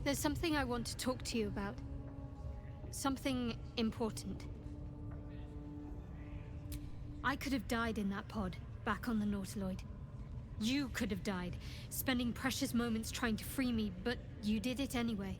There's something I want to talk to you about. Something important. I could have died in that pod, back on the Nautiloid. You could have died, spending precious moments trying to free me, but you did it anyway.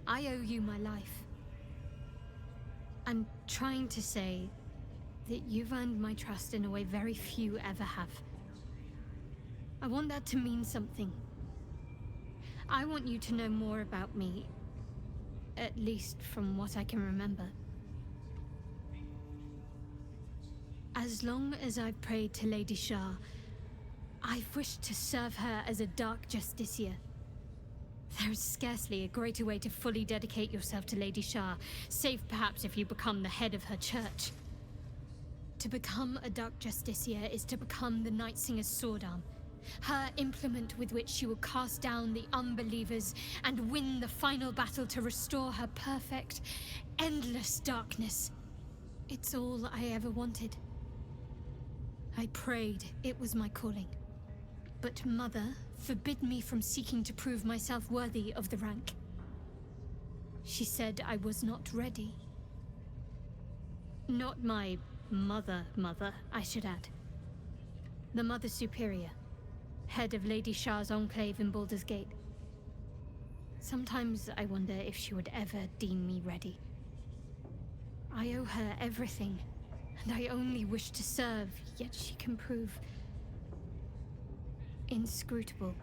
I owe you my life. I'm trying to say that you've earned my trust in a way very few ever have. I want that to mean something. I want you to know more about me, at least from what I can remember. As long as I've prayed to Lady Shar, I've wished to serve her as a Dark Justiciar. There is scarcely a greater way to fully dedicate yourself to Lady Shar, save perhaps if you become the head of her church. To become a Dark Justiciar is to become the Night Singer's sword arm, her implement with which she will cast down the unbelievers and win the final battle to restore her perfect, endless darkness. It's all I ever wanted. I prayed it was my calling. But Mother forbid me from seeking to prove myself worthy of the rank. She said I was not ready. Not my mother, I should add. The Mother Superior, head of Lady Shar's enclave in Baldur's Gate. Sometimes I wonder if she would ever deem me ready. I owe her everything, and I only wish to serve, yet she can prove inscrutable.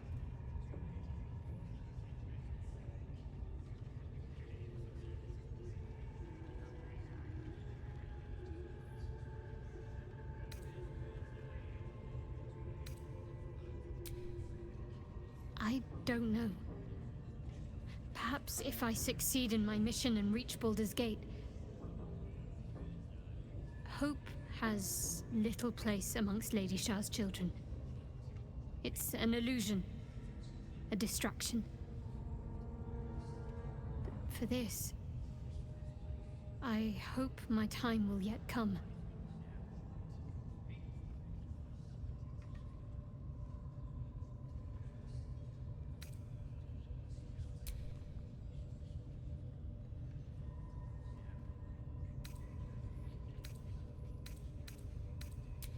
I don't know. Perhaps if I succeed in my mission and reach Baldur's Gate. Hope has little place amongst Lady Shar's children. It's an illusion, a distraction. But for this, I hope my time will yet come.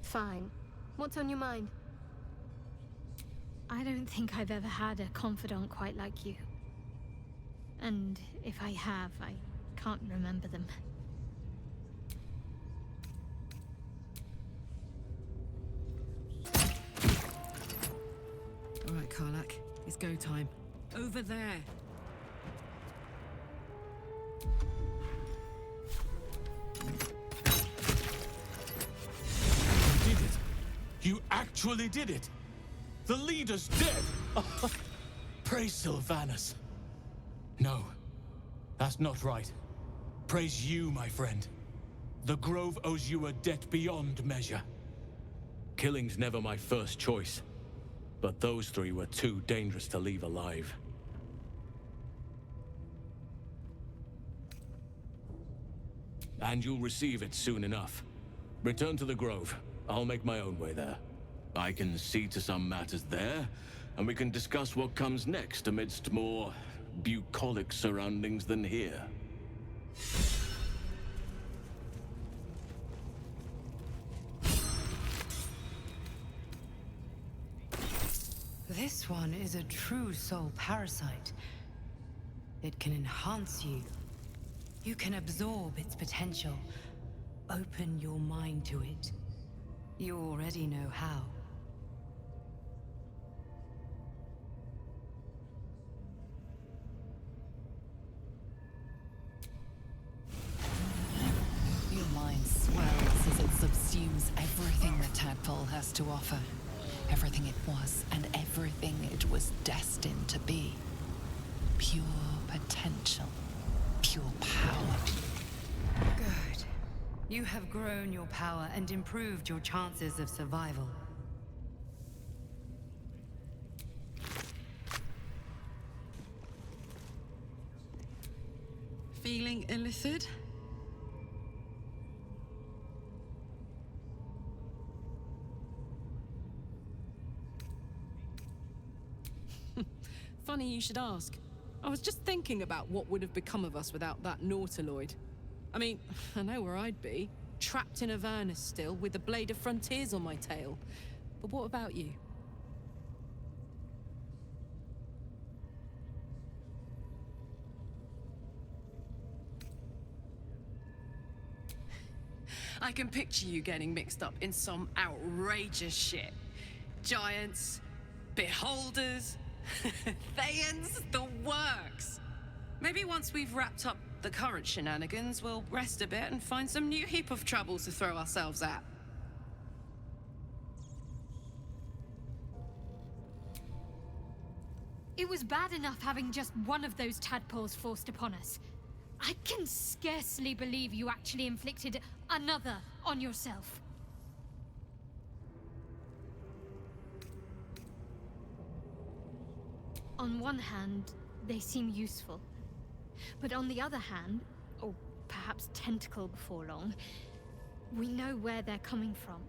Fine. What's on your mind? I don't think I've ever had a confidant quite like you. And if I have, I can't remember them. All right, Karlach. It's go time. Over there! You did it! You actually did it! The leader's dead! Praise Sylvanas. No, that's not right. Praise you, my friend. The Grove owes you a debt beyond measure. Killing's never my first choice, but those three were too dangerous to leave alive. And you'll receive it soon enough. Return to the Grove. I'll make my own way there. I can see to some matters there, and we can discuss what comes next amidst more bucolic surroundings than here. This one is a true soul parasite. It can enhance you. You can absorb its potential. Open your mind to it. You already know how. Your mind swells as it subsumes everything that Tadpole has to offer. Everything it was and everything it was destined to be. Pure potential. Pure power. Good. You have grown your power and improved your chances of survival. Feeling illithid? Funny you should ask. I was just thinking about what would have become of us without that Nautiloid. I mean, I know where I'd be. Trapped in Avernus still, with the Blade of Frontiers on my tail. But what about you? I can picture you getting mixed up in some outrageous shit. Giants, beholders, Thayans, the works. Maybe once we've wrapped up the current shenanigans, we'll rest a bit and find some new heap of trouble to throw ourselves at. It was bad enough having just one of those tadpoles forced upon us. I can scarcely believe you actually inflicted another on yourself. On one hand, they seem useful. But on the other hand, or perhaps tentacle before long, we know where they're coming from,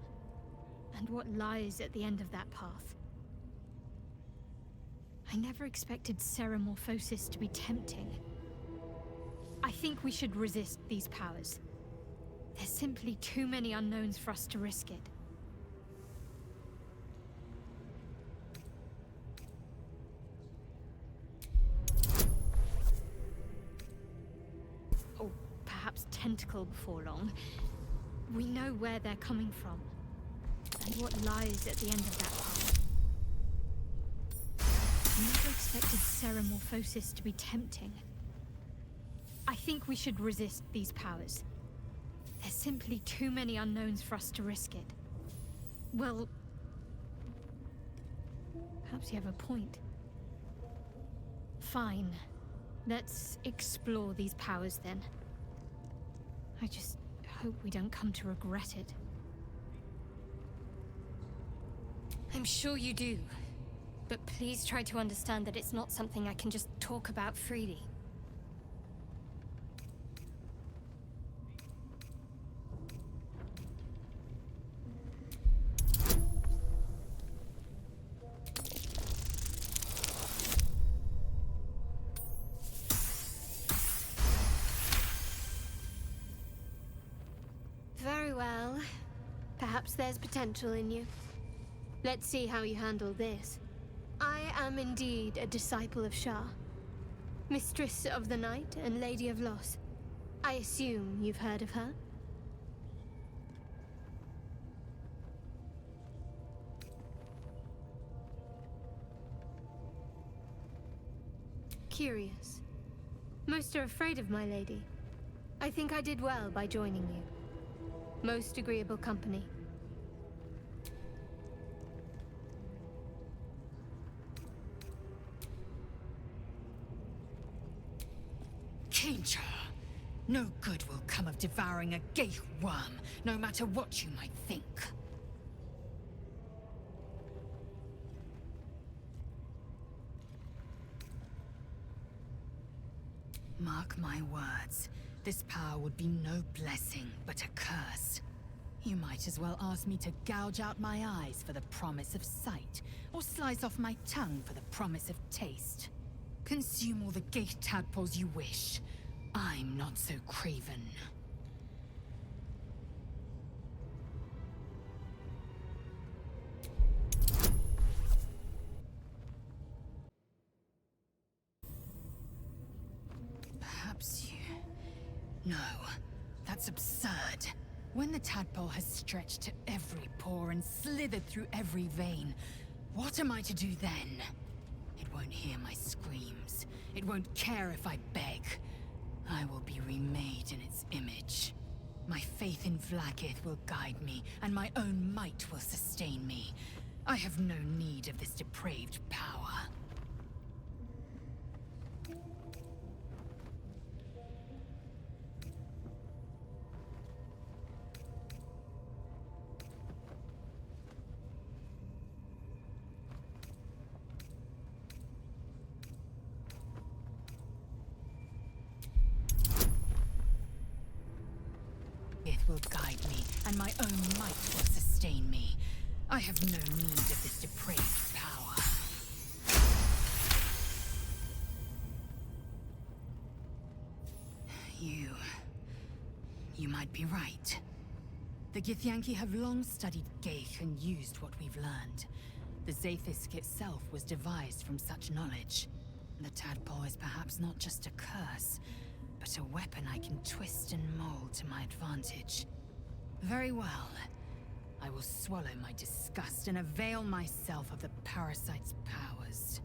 and what lies at the end of that path. I never expected Ceramorphosis to be tempting. I think we should resist these powers. There's simply too many unknowns for us to risk it. Or perhaps tentacle before long. We know where they're coming from, and what lies at the end of that path. I never expected Ceramorphosis to be tempting. I think we should resist these powers. There's simply too many unknowns for us to risk it. Well, perhaps you have a point. Fine. Let's explore these powers then. I just hope we don't come to regret it. I'm sure you do. But please try to understand that it's not something I can just talk about freely. Very well. Perhaps there's potential in you. Let's see how you handle this. I am indeed a disciple of Shar, Mistress of the Night and Lady of Loss. I assume you've heard of her? Curious. Most are afraid of my lady. I think I did well by joining you. Most agreeable company. Danger! No good will come of devouring a gay worm, no matter what you might think. Mark my words, this power would be no blessing, but a curse. You might as well ask me to gouge out my eyes for the promise of sight, or slice off my tongue for the promise of taste. Consume all the gate tadpoles you wish. I'm not so craven. Perhaps you... No, that's absurd. When the tadpole has stretched to every pore and slithered through every vein, what am I to do then? It won't hear my screams. It won't care if I beg. I will be remade in its image. My faith in Vlaakith will guide me, and my own might will sustain me. I have no need of this depraved power. It will guide me, and my own might will sustain me. I have no need of this depraved power. You might be right. The Githyanki have long studied Geich and used what we've learned. The Zaithisk itself was devised from such knowledge. The tadpole is perhaps not just a curse, but a weapon I can twist and mold to my advantage. Very well. I will swallow my disgust and avail myself of the parasite's powers.